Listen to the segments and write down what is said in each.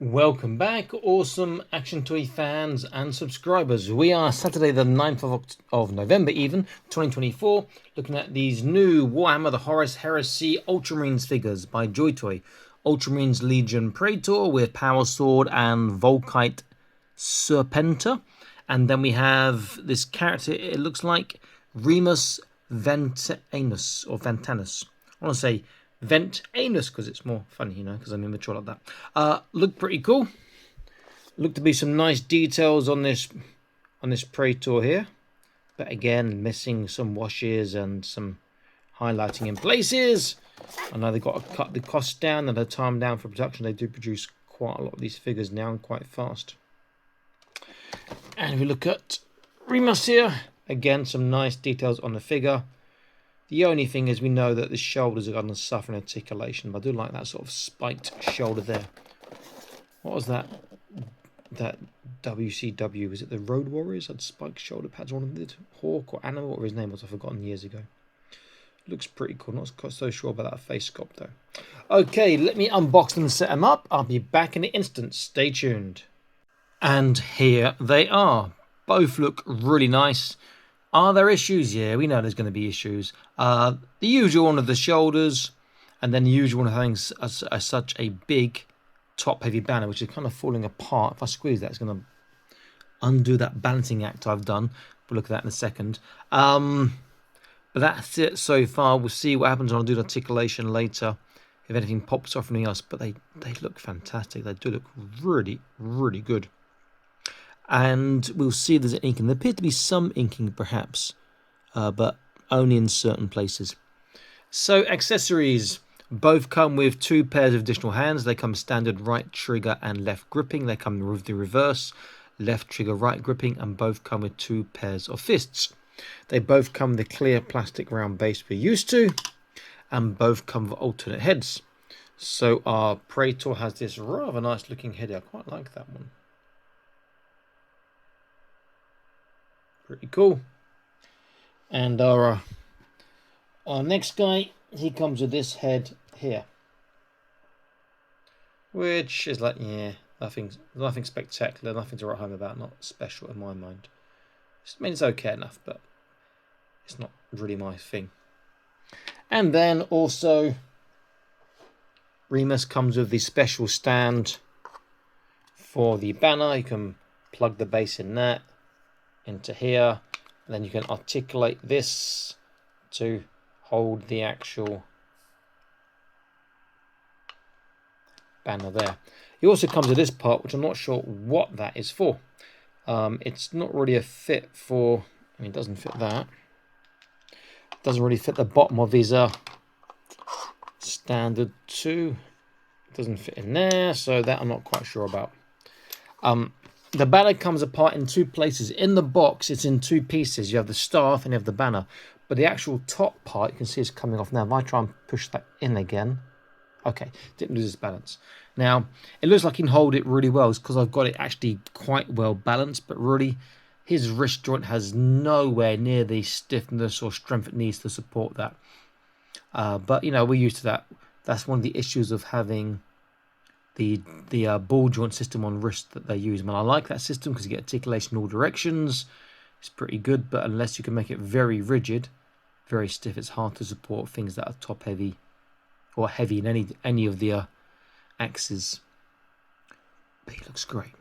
Welcome back, awesome Action Toy fans and subscribers. We are Saturday the 9th of November even, 2024, looking at these new Warhammer the Horus Heresy Ultramarines figures by Joy Toy. Ultramarines Legion Praetor with Power Sword and Volkite Serpenter. And then we have this character, it looks like Remus Ventanus, or Ventanus. I want to say Ventanus because it's more funny, you know, because I'm immature like that. Look pretty cool. Look to be some nice details on this Praetor here, but again missing some washes and some highlighting in places. I know they've got to cut the cost down and the time down for production. They do produce quite a lot of these figures now and quite fast. And if we look at Remus here, again some nice details on the figure. The only thing is we know that the shoulders are going to suffer an articulation, but I do like that sort of spiked shoulder there. What was that? That WCW, was it the Road Warriors had spiked shoulder pads on them? Hawk or Animal, or his name was, I've forgotten, years ago. Looks pretty cool. Not so sure about that face sculpt though. Okay, let me unbox them and set them up. I'll be back in an instant. Stay tuned. And here they are. Both look really nice. Are there issues? Yeah, we know there's going to be issues. The usual one of the shoulders, and then the usual one of having such a big top-heavy banner, which is kind of falling apart. If I squeeze that, it's going to undo that balancing act I've done. We'll look at that in a second. But that's it so far. We'll see what happens when I do the articulation later, if anything pops off anything else. But they look fantastic. They do look really, really good. And we'll see if there's inking. There appears to be some inking perhaps, but only in certain places. So accessories, both come with 2 pairs of additional hands. They come standard right trigger and left gripping. They come with the reverse, left trigger, right gripping, and both come with 2 pairs of fists. They both come with the clear plastic round base we're used to, and both come with alternate heads. So our Praetor has this rather nice looking head. I quite like that one. Pretty cool. And our next guy, he comes with this head here, which is like, yeah, nothing spectacular, nothing to write home about, not special in my mind. I mean, it's okay enough, but it's not really my thing. And then also Remus comes with the special stand for the banner. You can plug the base in that into here, and then you can articulate this to hold the actual banner there. It also comes with this part, which I'm not sure what that is for. It's not really a fit for, I mean, it doesn't fit that. It doesn't really fit the bottom of his standard 2. It doesn't fit in there, so that I'm not quite sure about. The banner comes apart in 2 places. In the box, it's in 2 pieces. You have the staff and you have the banner. But the actual top part, you can see it's coming off now. If I try and push that in again, okay, didn't lose its balance. Now, it looks like he can hold it really well. It's because I've got it actually quite well balanced, but really, his wrist joint has nowhere near the stiffness or strength it needs to support that. But, you know, we're used to that. That's one of the issues of having the ball joint system on wrist that they use. I like that system because you get articulation in all directions. It's pretty good, but unless you can make it very rigid, very stiff, it's hard to support things that are top heavy or heavy in any of the axes. But he looks great.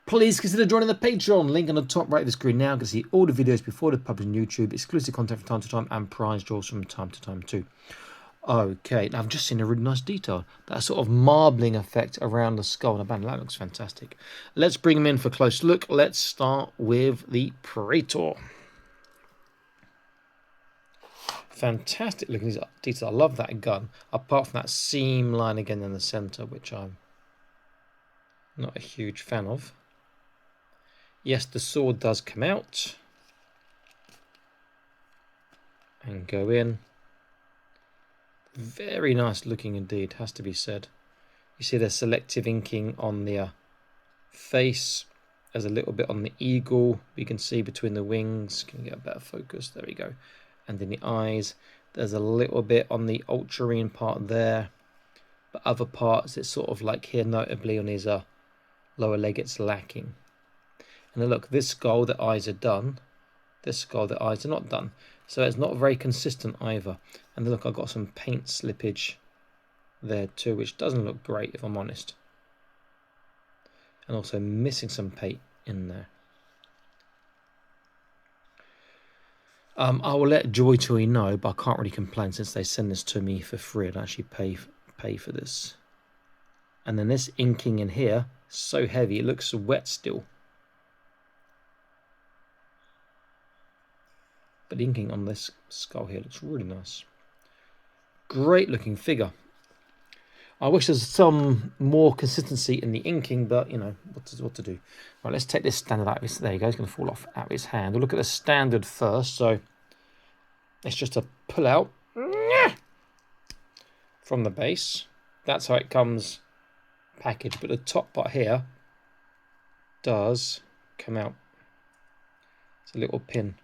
Please consider joining the Patreon. Link on the top right of the screen now. You can see all the videos before they're published on YouTube, exclusive content from time to time, and prize draws from time to time too. Okay, now I've just seen a really nice detail. That sort of marbling effect around the skull and the banner. That looks fantastic. Let's bring him in for a close look. Let's start with the Praetor. Fantastic looking detail. I love that gun. Apart from that seam line again in the centre, which I'm not a huge fan of. Yes, the sword does come out and go in. Very nice looking indeed, has to be said. You see the selective inking on the face. There's a little bit on the eagle. You can see between the wings. Can you get a better focus? There we go. And in the eyes. There's a little bit on the Ultramarine part there. but other parts it's sort of like here, notably on his lower leg, it's lacking. And then look, this skull, the eyes are done. This skull, the eyes are not done. So it's not very consistent either. And then look, I've got some paint slippage there too, which doesn't look great if I'm honest. And also missing some paint in there. I will let Joy Toy know, but I can't really complain since they send this to me for free. I'd actually pay for this. And then this inking in here, so heavy, it looks wet still. But the inking on this skull here looks really nice. Great looking figure. I wish there's some more consistency in the inking, but you know, what to do. Right, let's take this standard out of his, there you go, it's going to fall off out of his hand. We'll look at the standard first. So it's just a pull out from the base. That's how it comes packaged, but the top part here does come out. It's a little pin.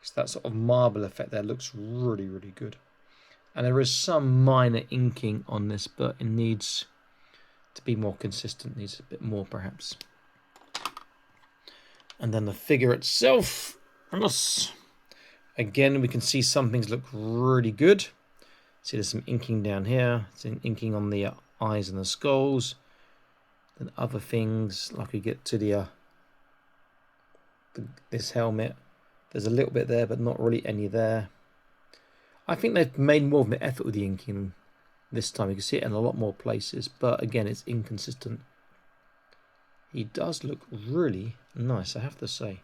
So that sort of marble effect there looks really, really good. And there is some minor inking on this, but it needs to be more consistent, needs a bit more perhaps. And then the figure itself, again, we can see some things look really good. See, there's some inking down here, it's inking on the eyes and the skulls. Then other things, like we get to this helmet, there's a little bit there, but not really any there. I think they've made more of an effort with the inking this time. You can see it in a lot more places, but again, it's inconsistent. He does look really nice, I have to say.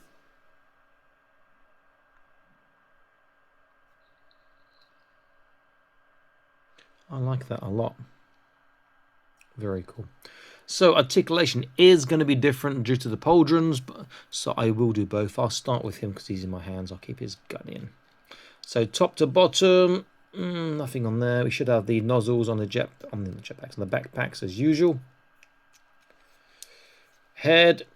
I like that a lot. Very cool. So articulation is going to be different due to the pauldrons, so I will do both. I'll start with him because he's in my hands. I'll keep his gun in. So top to bottom, nothing on there. We should have the nozzles on the jetpacks, on the backpacks as usual. Head,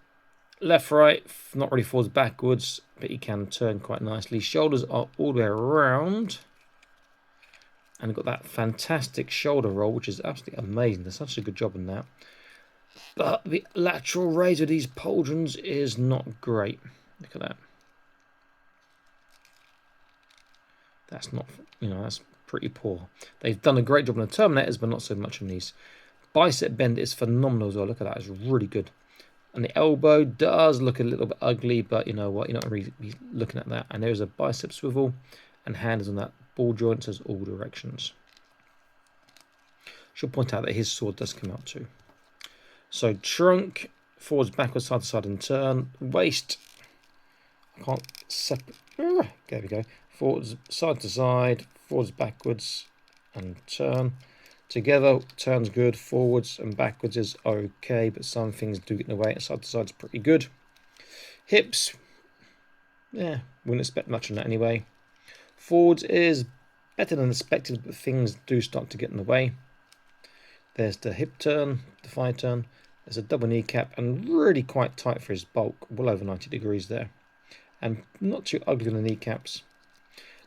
left, right, not really forwards, backwards, but he can turn quite nicely. Shoulders are all the way around. And we've got that fantastic shoulder roll, which is absolutely amazing. There's such a good job in that. But the lateral raise of these pauldrons is not great. Look at that. That's not, that's pretty poor. They've done a great job on the Terminators, but not so much on these. Bicep bend is phenomenal as well. Look at that, it's really good. And the elbow does look a little bit ugly, but you know what? You're not really looking at that. And there's a bicep swivel, and hand is on that ball joint, says all directions. Should point out that his sword does come out too. So trunk, forwards, backwards, side to side, and turn. Waist, I can't separate. There we go. Forwards, side to side, forwards, backwards, and turn. Together, turns good. Forwards and backwards is okay, but some things do get in the way. Side to side is pretty good. Hips, yeah, wouldn't expect much on that anyway. Forwards is better than expected, but things do start to get in the way. There's the hip turn, the thigh turn. There's a double kneecap, and really quite tight for his bulk, well over 90 degrees there. And not too ugly on the kneecaps.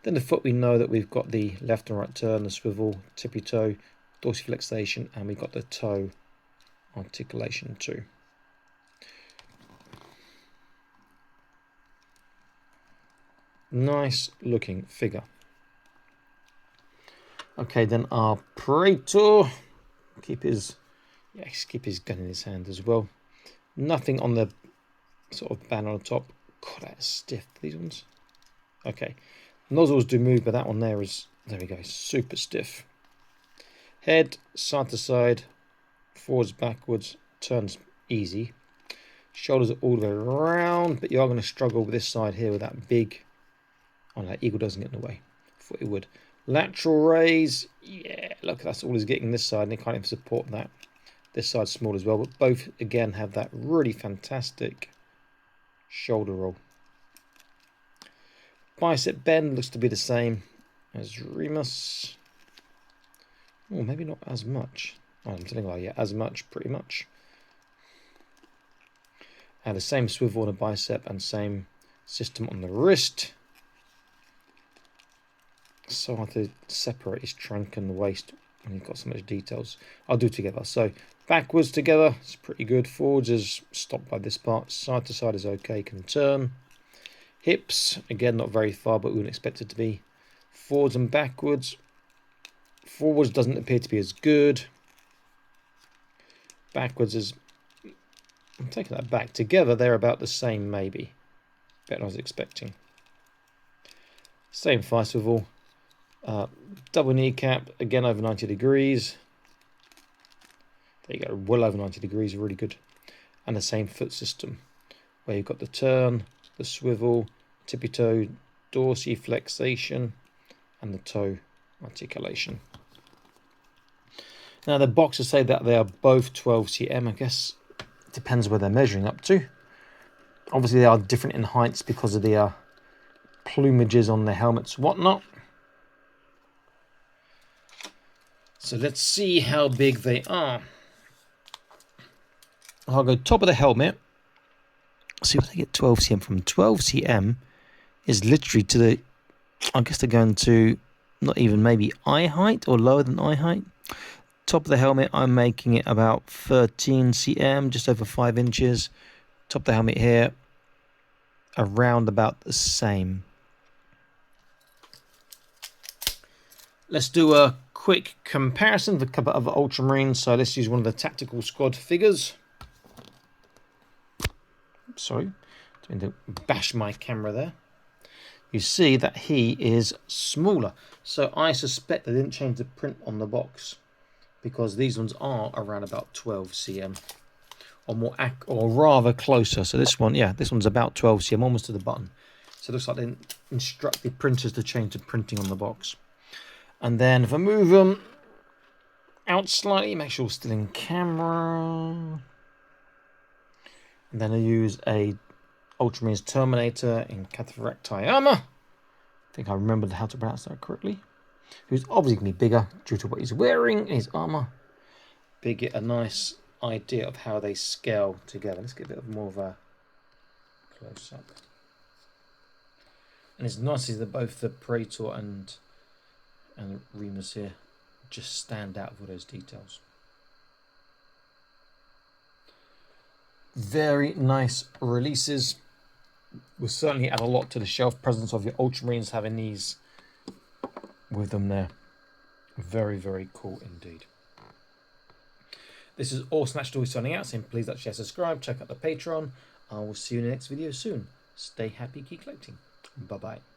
Then the foot, we know that we've got the left and right turn, the swivel, tippy toe, dorsiflexation, and we've got the toe articulation too. Nice looking figure. Okay, then our Praetor. Keep his gun in his hand as well. Nothing on the sort of band on the top. God, that's stiff, these ones. Okay, nozzles do move, but that one there is, there we go, super stiff. Head, side to side, forwards, backwards, turns easy. Shoulders are all the way around, but you are going to struggle with this side here with that big, that eagle doesn't get in the way. I thought it would. Lateral raise, yeah, look, that's all he's getting this side, and he can't even support that. This side's small as well, but both, again, have that really fantastic shoulder roll. Bicep bend looks to be the same as Remus. Oh, maybe not as much. Oh, I'm telling you, yeah, as much, pretty much. And the same swivel on the bicep and same system on the wrist. So hard to separate his trunk and the waist when you've got so much details. I'll do it together. So backwards together, it's pretty good. Forwards is stopped by this part. Side to side is okay, can turn. Hips, again, not very far, but we wouldn't expect it to be. Forwards and backwards. Forwards doesn't appear to be as good. Backwards is... I'm taking that back. Together, they're about the same, maybe. Better than I was expecting. Same thigh swivel. Double kneecap, again over 90 degrees. There you go, well over 90 degrees, really good. And the same foot system, where you've got the turn, the swivel, tippy toe, dorsiflexation, and the toe articulation. Now the boxers say that they are both 12 cm, I guess. Depends where they're measuring up to. Obviously they are different in heights because of the plumages on their helmets and whatnot. So let's see how big they are. I'll go top of the helmet. See if I get 12 cm from. 12 cm is literally to the... I guess they're going to not even maybe eye height or lower than eye height. Top of the helmet, I'm making it about 13 cm, just over 5 inches. Top of the helmet here, around about the same. Let's do a quick comparison of a couple of Ultramarines. So let's use one of the tactical squad figures. Sorry, trying to bash my camera there. You see that he is smaller. So I suspect they didn't change the print on the box, because these ones are around about 12 cm, or more, or rather closer. So this one, yeah, this one's about 12 cm, almost to the button. So it looks like they didn't instruct the printers to change the printing on the box. And then if I move them out slightly, make sure we're still in camera. And then I use a Ultramarines Terminator in Cataphracti armor. I think I remembered how to pronounce that correctly. Who's obviously going to be bigger due to what he's wearing in his armor. But you get a nice idea of how they scale together. Let's get a bit more of a close up. And it's nice that both the Praetor and Remus here just stand out with those details. Very nice releases. Will certainly add a lot to the shelf presence of your Ultramarines having these with them there. Very, very cool indeed. This is all Snatch Toys signing out, saying please like, share, subscribe, check out the Patreon. I will see you in the next video soon. Stay happy, keep collecting. Bye bye.